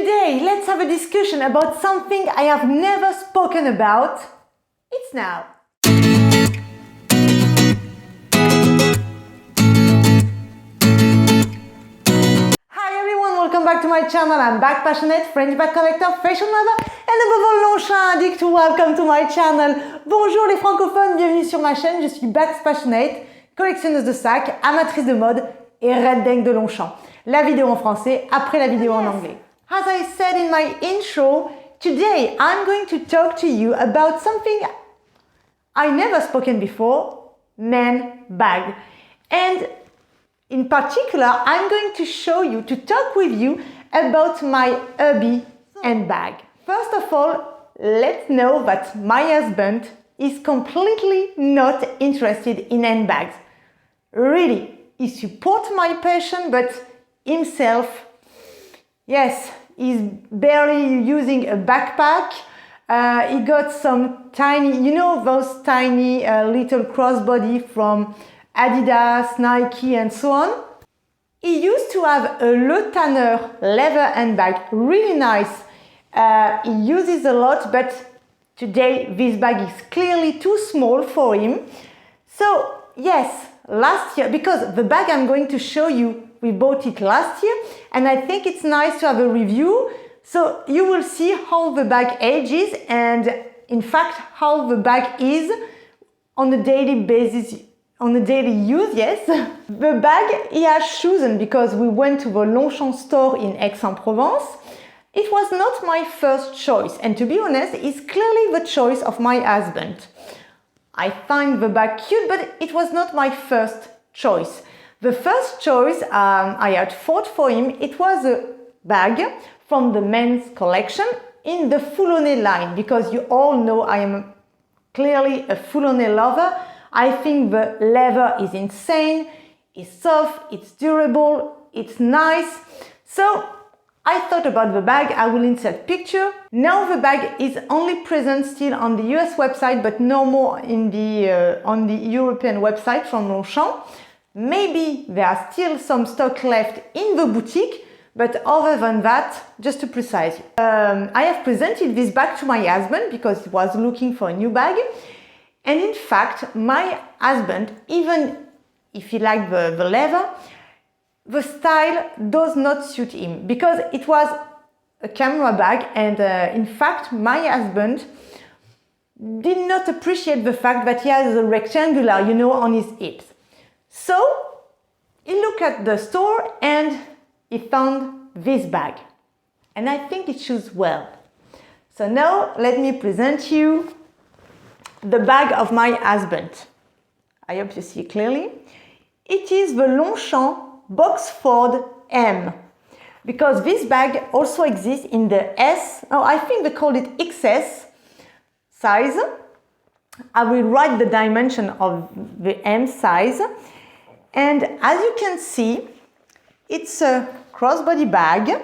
Today, let's have a discussion about something I have never spoken about. It's now. Hi everyone, welcome back to my channel. I'm Bag Passionate, French bag collector, fashion lover, and above all, Longchamp addict. Welcome to my channel. Bonjour les francophones, bienvenue sur ma chaîne. Je suis Bags Passionate, collectionneuse de sacs, amatrice de mode et redneck de Longchamp. La vidéo en français après la vidéo en anglais. As I said in my intro, today I'm going to talk to you about something I never spoken before, men bag. And in particular, I'm going to talk with you about my hobby and bag. First of all, let's know that my husband is completely not interested in handbags. Really, he supports my passion, but himself, yes, he's barely using a backpack. He got some tiny, you know, those tiny little crossbody from Adidas, Nike, and so on. He used to have a Le Tanner leather handbag, really nice. He uses a lot, but today this bag is clearly too small for him. So yes, last year, because the bag I'm going to show you, we bought it last year, and I think it's nice to have a review. So you will see how the bag ages and in fact how the bag is on a daily basis, on a daily use, yes. The bag he has chosen because we went to the Longchamp store in Aix-en-Provence. It was not my first choice, and to be honest, it's clearly the choice of my husband. I find the bag cute, but it was not my first choice. The first choice I had thought for him, it was a bag from the men's collection in the Foulonné line, because you all know I am clearly a Foulonné lover. I think the leather is insane, it's soft, it's durable, it's nice. So I thought about the bag. I will insert picture. Now the bag is only present still on the US website, but no more in on the European website from Longchamp. Maybe there are still some stock left in the boutique, but other than that, just to precise you, I have presented this bag to my husband because he was looking for a new bag. And in fact, my husband, even if he liked the leather, the style does not suit him because it was a camera bag, and in fact, my husband did not appreciate the fact that he has a rectangular, you know, on his hips. So he looked at the store and he found this bag, and I think it shows well. So now let me present you the bag of my husband. I hope you see clearly. It is the Longchamp Boxford M, because this bag also exists in the S, oh, I think they call it XS size. I will write the dimension of the M size. And as you can see, it's a crossbody bag.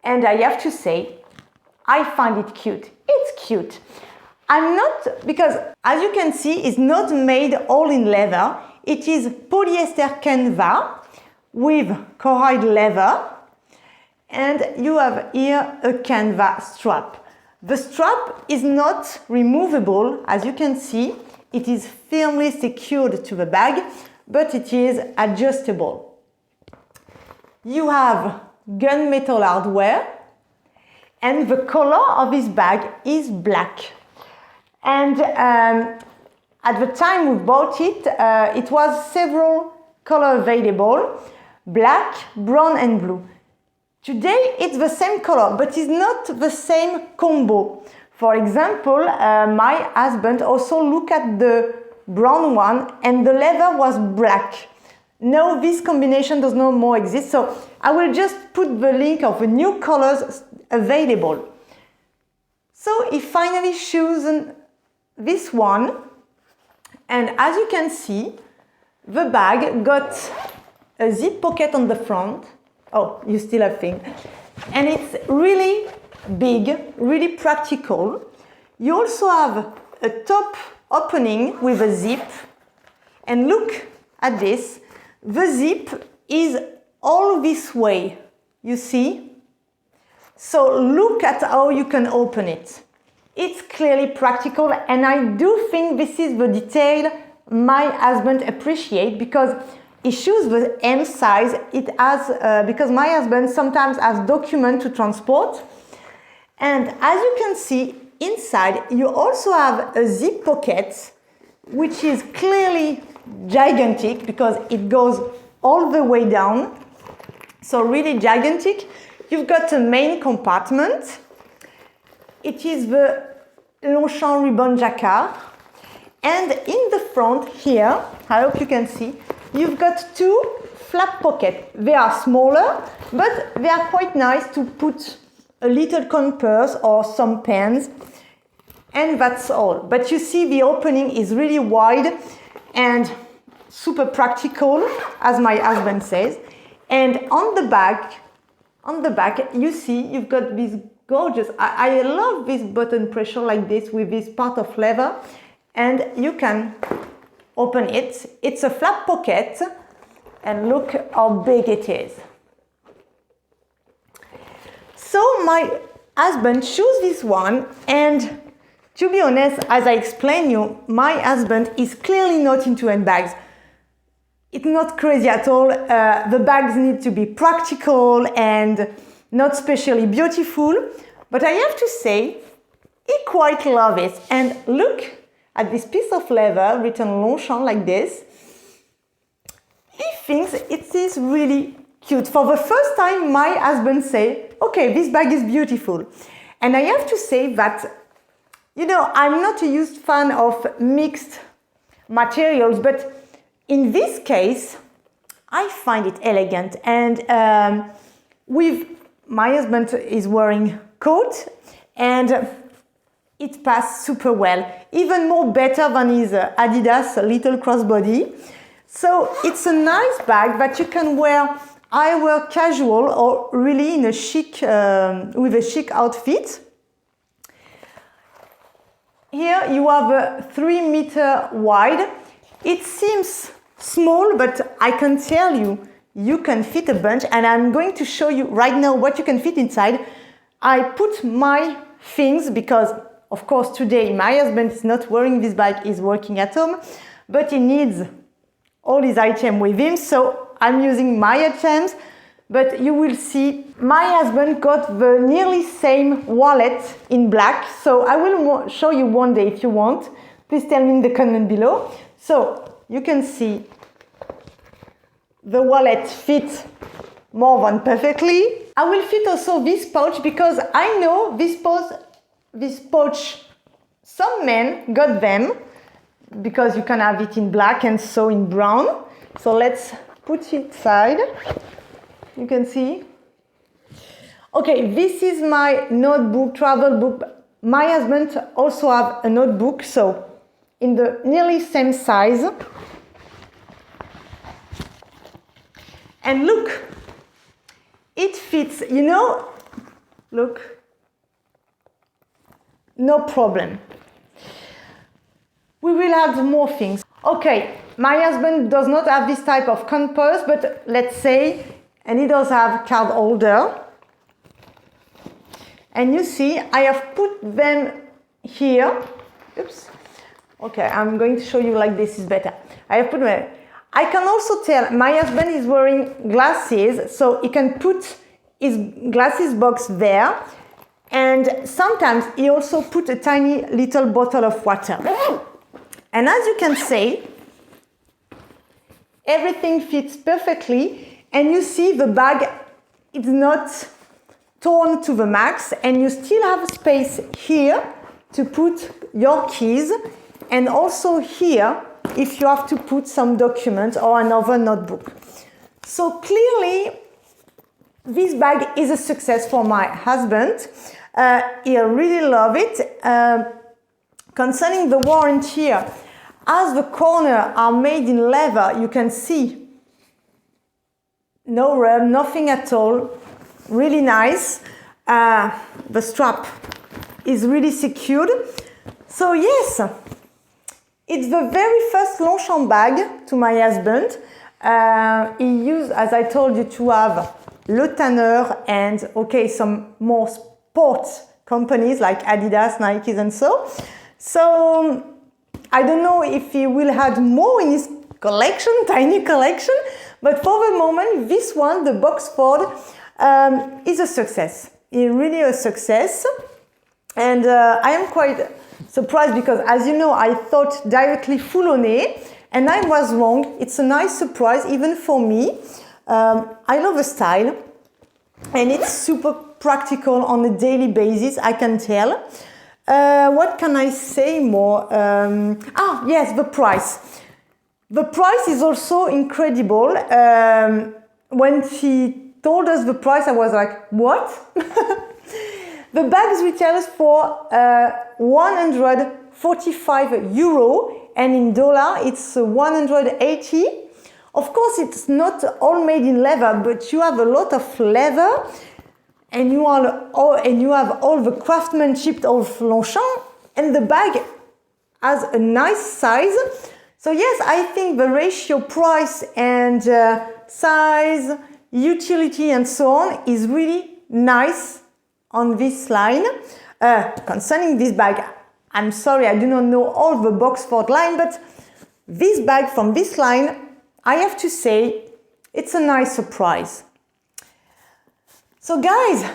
And I have to say, I find it cute. It's cute. I'm not, because as you can see, it's not made all in leather. It is polyester canvas with cowhide leather. And you have here a canvas strap. The strap is not removable, as you can see. It is firmly secured to the bag, but it is adjustable. You have gunmetal hardware, and the color of this bag is black. And at the time we bought it, it was several colors available: black, brown, and blue. Today it's the same color, but it's not the same combo. For example, my husband also looked at the brown one and the leather was black. Now this combination does no more exist, so I will just put the link of the new colors available. So he finally chosen this one, and as you can see, the bag got a zip pocket on the front. Oh, you still have things. And it's really big, really practical. You also have a top opening with a zip. And look at this. The zip is all this way, you see? So look at how you can open it. It's clearly practical, and I do think this is the detail my husband appreciates, because he chooses the M size. It has, because my husband sometimes has documents to transport. And as you can see, inside you also have a zip pocket, which is clearly gigantic because it goes all the way down. So really gigantic. You've got a main compartment. It is the Longchamp ribbon jacquard. And in the front here, I hope you can see, you've got two flap pockets. They are smaller, but they are quite nice to put a little cone purse or some pens. And that's all. But you see the opening is really wide and super practical, as my husband says. And on the back, you see you've got this gorgeous, I love this button pressure like this with this part of leather, and you can open it. It's a flap pocket, and look how big it is. So my husband chose this one, and to be honest, as I explained you, my husband is clearly not into handbags. It's not crazy at all. The bags need to be practical and not especially beautiful. But I have to say, he quite loves it. And look at this piece of leather written Longchamp like this. He thinks it is really cute. For the first time, my husband said, okay, this bag is beautiful. And I have to say that, you know, I'm not a huge fan of mixed materials, but in this case, I find it elegant. And with my husband is wearing coat, and it passed super well, even more better than his Adidas little crossbody. So it's a nice bag that you can wear either casual or really in a chic, with a chic outfit. Here you have a 3 meter wide. It seems small, but I can tell you, you can fit a bunch, and I'm going to show you right now what you can fit inside. I put my things because, of course, today my husband is not wearing this bag, he's working at home, but he needs all his items with him, so I'm using my items. But you will see my husband got the nearly same wallet in black, so I will show you one day if you want. Please tell me in the comment below. So you can see the wallet fits more than perfectly. I will fit also this pouch because I know this pouch, some men got them because you can have it in black and so in brown. So let's put it aside. You can see. Okay, this is my notebook, travel book. My husband also have a notebook, so in the nearly same size. And look, it fits, you know, look, no problem. We will add more things. Okay, my husband does not have this type of compass, but let's say, and he does have card holder. And you see, I have put them here. Oops. Okay, I'm going to show you like this is better. I have put them. I can also tell my husband is wearing glasses, so he can put his glasses box there. And sometimes he also put a tiny little bottle of water. And as you can see, everything fits perfectly. And you see the bag is not torn to the max, and you still have space here to put your keys, and also here if you have to put some documents or another notebook. So clearly this bag is a success for my husband. He really loves it. Concerning the warranty here, as the corners are made in leather, you can see no rub, nothing at all. Really nice. The strap is really secured. So yes, it's the very first Longchamp bag to my husband. He used, as I told you, to have Le Tanner and, okay, some more sports companies like Adidas, Nike, and so. So I don't know if he will add more in his collection, tiny collection, but for the moment, this one, the Boxford, is a success. It's really a success. And I am quite surprised because, as you know, I thought directly Foulonné, and I was wrong. It's a nice surprise, even for me. I love the style, and it's super practical on a daily basis, I can tell. What can I say more? Yes, the price. The price is also incredible. When she told us the price, I was like, what? The bags retails for 145 euro, and in dollar it's 180. Of course, it's not all made in leather, but you have a lot of leather, and you have all the craftsmanship of Longchamp, and the bag has a nice size. So yes, I think the ratio price and size, utility, and so on is really nice on this line. Concerning this bag, I'm sorry, I do not know all the Boxford line, but this bag from this line, I have to say, it's a nice surprise. So guys,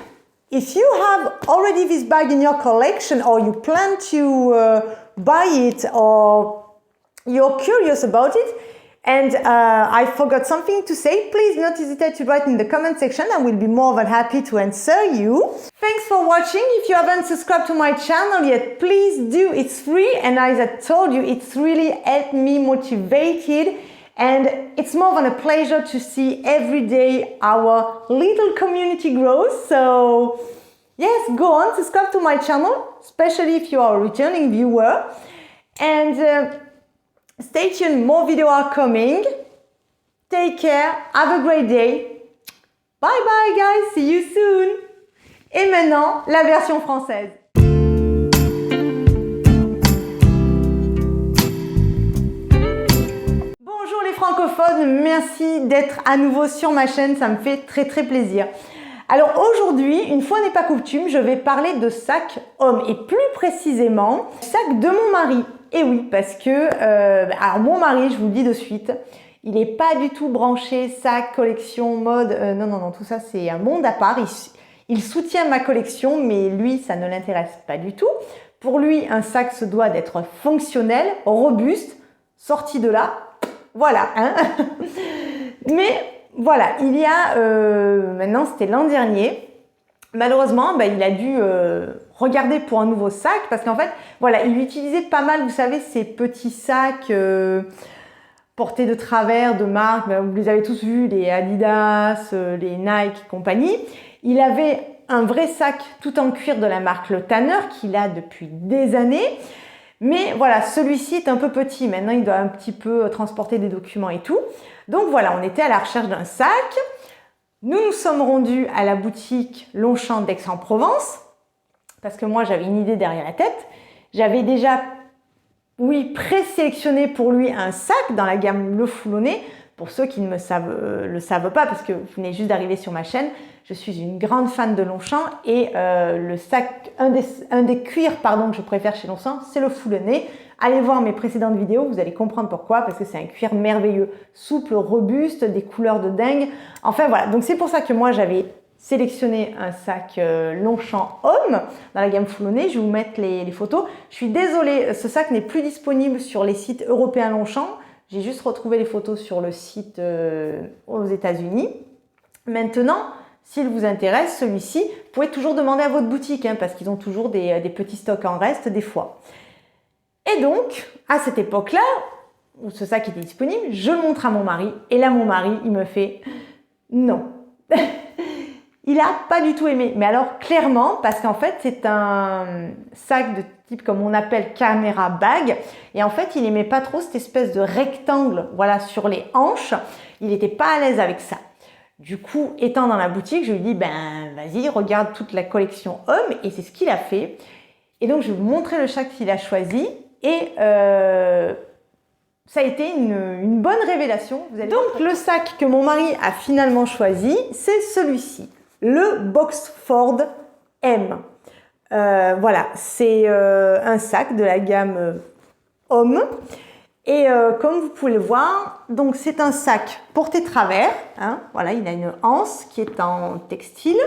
if you have already this bag in your collection, or you plan to buy it, or you're curious about it, and I forgot something to say, please don't hesitate to write in the comment section. I will be more than happy to answer you. Thanks for watching. If you haven't subscribed to my channel yet, please do. It's free, and as I told you, it's really helped me motivated, and it's more than a pleasure to see every day our little community grow. So yes, go on, subscribe to my channel, especially if you are a returning viewer, and stay tuned, more videos are coming. Take care, have a great day. Bye bye guys, see you soon. Et maintenant, la version française. Bonjour les francophones, merci d'être à nouveau sur ma chaîne, ça me fait très plaisir. Alors aujourd'hui, une fois n'est pas coutume, je vais parler de sac homme, et plus précisément, sac de mon mari. Et oui, parce que, alors mon mari, je vous le dis de suite, il n'est pas du tout branché sac, collection, mode, non, tout ça c'est un monde à part. Il soutient ma collection, mais lui, ça ne l'intéresse pas du tout. Pour lui, un sac se doit d'être fonctionnel, robuste, sorti de là, voilà. Hein. Mais voilà, il y a, maintenant c'était l'an dernier, malheureusement, il a dû regarder pour un nouveau sac parce qu'en fait, voilà, il utilisait pas mal, vous savez, ces petits sacs portés de travers de marque, vous les avez tous vus, les Adidas, les Nike et compagnie. Il avait un vrai sac tout en cuir de la marque Le Tanner qu'il a depuis des années. Mais voilà, celui-ci est un peu petit. Maintenant, il doit un petit peu transporter des documents et tout. Donc voilà, on était à la recherche d'un sac. Nous nous sommes rendus à la boutique Longchamp d'Aix-en-Provence parce que moi, j'avais une idée derrière la tête. J'avais déjà, oui, présélectionné pour lui un sac dans la gamme Le Foulonné. Pour ceux qui ne le savent pas, parce que vous venez juste d'arriver sur ma chaîne, je suis une grande fan de Longchamp et le sac, un des cuirs que je préfère chez Longchamp, c'est le Foulonné. Allez voir mes précédentes vidéos, vous allez comprendre pourquoi, parce que c'est un cuir merveilleux, souple, robuste, des couleurs de dingue. Enfin voilà, donc c'est pour ça que moi j'avais sélectionné un sac Longchamp homme dans la gamme Foulonné. Je vais vous mettre les photos. Je suis désolée, ce sac n'est plus disponible sur les sites européens Longchamp. J'ai juste retrouvé les photos sur le site aux États-Unis. Maintenant, s'il vous intéresse, celui-ci, vous pouvez toujours demander à votre boutique, hein, parce qu'ils ont toujours des petits stocks en reste des fois. Et donc, à cette époque-là, où ce sac était disponible, je le montre à mon mari. Et là, mon mari, il me fait « non ». Il n'a pas du tout aimé. Mais alors, clairement, parce qu'en fait, c'est un sac de type comme on appelle caméra bag. Et en fait, il n'aimait pas trop cette espèce de rectangle, voilà, sur les hanches. Il n'était pas à l'aise avec ça. Du coup, étant dans la boutique, je lui dis, vas-y, regarde toute la collection homme. Et c'est ce qu'il a fait. Et donc, je vais vous montrer le sac qu'il a choisi. Et ça a été une bonne révélation. Donc le sac que mon mari a finalement choisi, c'est celui-ci, le Boxford M. Voilà, c'est un sac de la gamme homme. Et comme vous pouvez le voir, donc c'est un sac porté travers. Hein, voilà, il a une anse qui est en textile.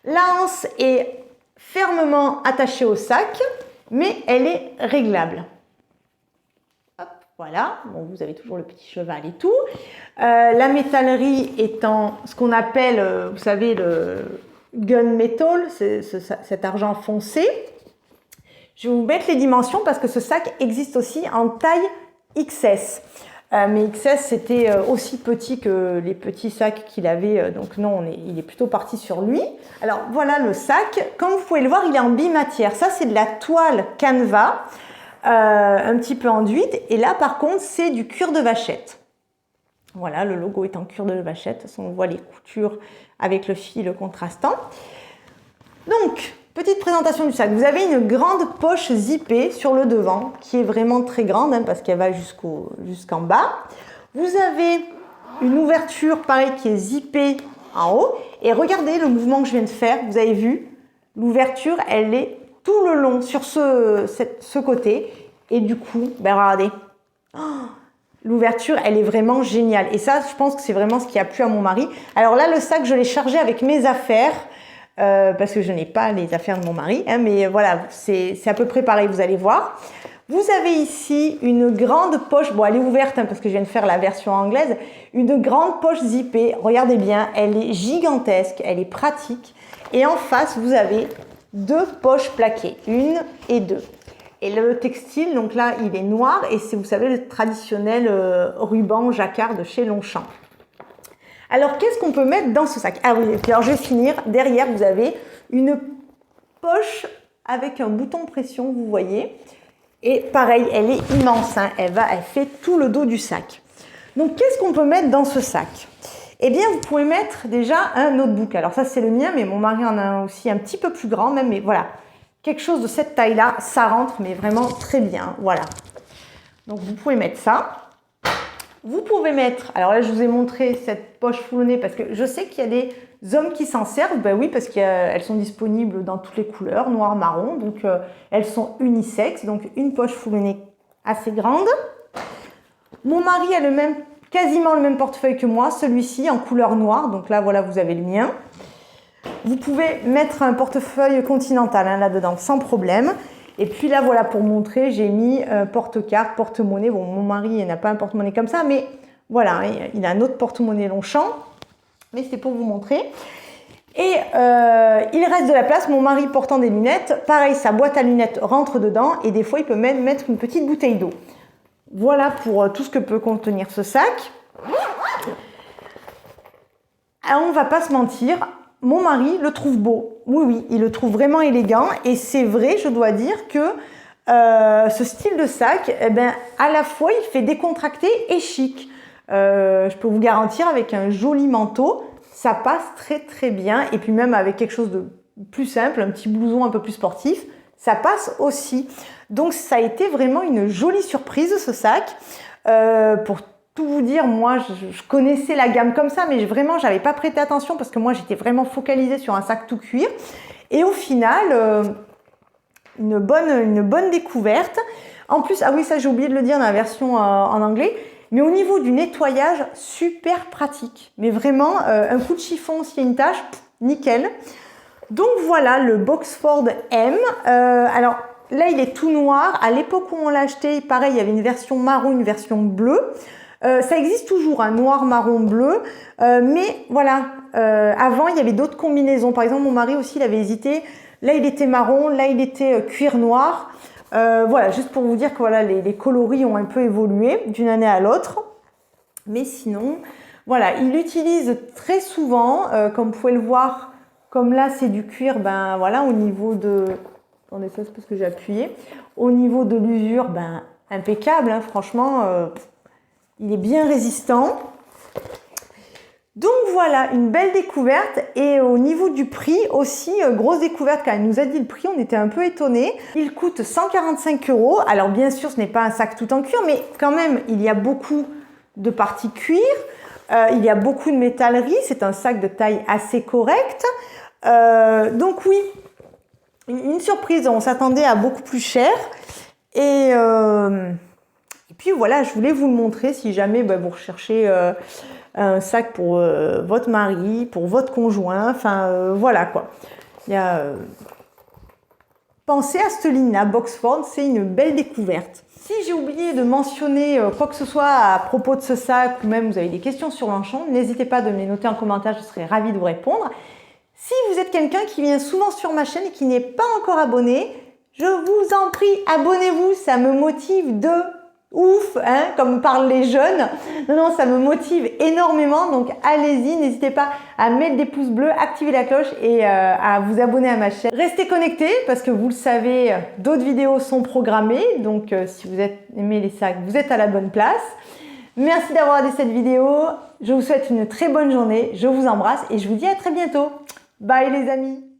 La anse est fermement attachée au sac, mais elle est réglable. Hop, voilà, bon, vous avez toujours le petit cheval et tout. La métallerie étant ce qu'on appelle, vous savez, le gunmetal, cet argent foncé. Je vais vous mettre les dimensions parce que ce sac existe aussi en taille XS. Mais XS, c'était aussi petit que les petits sacs qu'il avait. Donc non, il est plutôt parti sur lui. Alors voilà le sac. Comme vous pouvez le voir, il est en bimatière. Ça, c'est de la toile canevas, un petit peu enduite. Et là, par contre, c'est du cuir de vachette. Voilà, le logo est en cuir de vachette. De toute façon, on voit les coutures avec le fil contrastant. Donc, petite présentation du sac. Vous avez une grande poche zippée sur le devant, qui est vraiment très grande, hein, parce qu'elle va jusqu'en bas. Vous avez une ouverture, pareil, qui est zippée en haut. Et regardez le mouvement que je viens de faire. Vous avez vu, l'ouverture, elle est tout le long sur ce côté. Et du coup, ben regardez. Oh, l'ouverture, elle est vraiment géniale. Et ça, je pense que c'est vraiment ce qui a plu à mon mari. Alors là, le sac, je l'ai chargé avec mes affaires. Parce que je n'ai pas les affaires de mon mari, hein, mais voilà, c'est à peu près pareil, vous allez voir. Vous avez ici une grande poche, bon elle est ouverte hein, parce que je viens de faire la version anglaise, une grande poche zippée, regardez bien, elle est gigantesque, elle est pratique. Et en face, vous avez deux poches plaquées, une et deux. Et le textile, donc là, il est noir et c'est, vous savez, le traditionnel ruban jacquard de chez Longchamp. Alors, qu'est-ce qu'on peut mettre dans ce sac? Ah oui, et puis alors je vais finir. Derrière, vous avez une poche avec un bouton pression, vous voyez. Et pareil, elle est immense, hein. Elle fait tout le dos du sac. Donc, qu'est-ce qu'on peut mettre dans ce sac? Eh bien, vous pouvez mettre déjà un notebook. Alors ça, c'est le mien, mais mon mari en a un aussi un petit peu plus grand même. Mais voilà, quelque chose de cette taille-là, ça rentre, mais vraiment très bien. Voilà. Donc, vous pouvez mettre ça. Vous pouvez mettre, alors là je vous ai montré cette poche foulonnée parce que je sais qu'il y a des hommes qui s'en servent, ben oui parce qu'elles sont disponibles dans toutes les couleurs, noir, marron, donc elles sont unisexes, donc une poche foulonnée assez grande. Mon mari a quasiment le même portefeuille que moi, celui-ci en couleur noire, donc là voilà vous avez le mien. Vous pouvez mettre un portefeuille continental hein, là-dedans sans problème. Et puis là, voilà, pour montrer, j'ai mis porte-carte, porte-monnaie. Bon, mon mari n'a pas un porte-monnaie comme ça, mais voilà, il a un autre porte-monnaie Longchamp. Mais c'est pour vous montrer. Et il reste de la place. Mon mari portant des lunettes, pareil, sa boîte à lunettes rentre dedans. Et des fois, il peut même mettre une petite bouteille d'eau. Voilà pour tout ce que peut contenir ce sac. Alors, on ne va pas se mentir. Mon mari le trouve beau, oui, il le trouve vraiment élégant et c'est vrai, je dois dire que ce style de sac, eh ben, à la fois il fait décontracté et chic. Je peux vous garantir avec un joli manteau, ça passe très très bien et puis même avec quelque chose de plus simple, un petit blouson un peu plus sportif, ça passe aussi. Donc ça a été vraiment une jolie surprise ce sac. Pour tout vous dire, moi je connaissais la gamme comme ça, mais vraiment j'avais pas prêté attention parce que moi j'étais vraiment focalisée sur un sac tout cuir. Et au final, une bonne découverte. En plus, ah oui, ça j'ai oublié de le dire dans la version en anglais, mais au niveau du nettoyage, super pratique. Mais vraiment, un coup de chiffon s'il y a une tache, nickel. Donc voilà le Boxford M. Alors là il est tout noir. À l'époque où on l'a acheté, pareil, il y avait une version marron, une version bleue. Ça existe toujours, un noir, marron, bleu. Mais voilà, avant il y avait d'autres combinaisons. Par exemple, mon mari aussi, il avait hésité. Là, il était marron, là, il était cuir noir. Voilà, juste pour vous dire que voilà, les coloris ont un peu évolué d'une année à l'autre. Mais sinon, voilà, il l'utilise très souvent. Comme vous pouvez le voir, comme là, c'est du cuir, ben voilà, au niveau de... Attendez, ça c'est parce que j'ai appuyé. Au niveau de l'usure, ben impeccable, hein, franchement, il est bien résistant. Donc voilà, une belle découverte. Et au niveau du prix aussi, grosse découverte quand elle nous a dit le prix, on était un peu étonnés. Il coûte 145 €. Alors bien sûr, ce n'est pas un sac tout en cuir, mais quand même, il y a beaucoup de parties cuir. Il y a beaucoup de métallerie. C'est un sac de taille assez correcte. Donc oui, une surprise. On s'attendait à beaucoup plus cher. Et puis voilà, je voulais vous le montrer si jamais vous recherchez un sac pour votre mari, pour votre conjoint, enfin voilà quoi. Il y a pensez à cette ligne-là, Boxford, c'est une belle découverte. Si j'ai oublié de mentionner quoi que ce soit à propos de ce sac ou même vous avez des questions sur Longchamp, n'hésitez pas à me les noter en commentaire, je serai ravie de vous répondre. Si vous êtes quelqu'un qui vient souvent sur ma chaîne et qui n'est pas encore abonné, je vous en prie, abonnez-vous, ça me motive de ouf, hein, comme parlent les jeunes. Non, ça me motive énormément, donc allez-y, n'hésitez pas à mettre des pouces bleus, activer la cloche et à vous abonner à ma chaîne. Restez connectés parce que vous le savez, d'autres vidéos sont programmées, donc si vous aimez les sacs, vous êtes à la bonne place. Merci d'avoir regardé cette vidéo, je vous souhaite une très bonne journée, je vous embrasse et je vous dis à très bientôt. Bye les amis!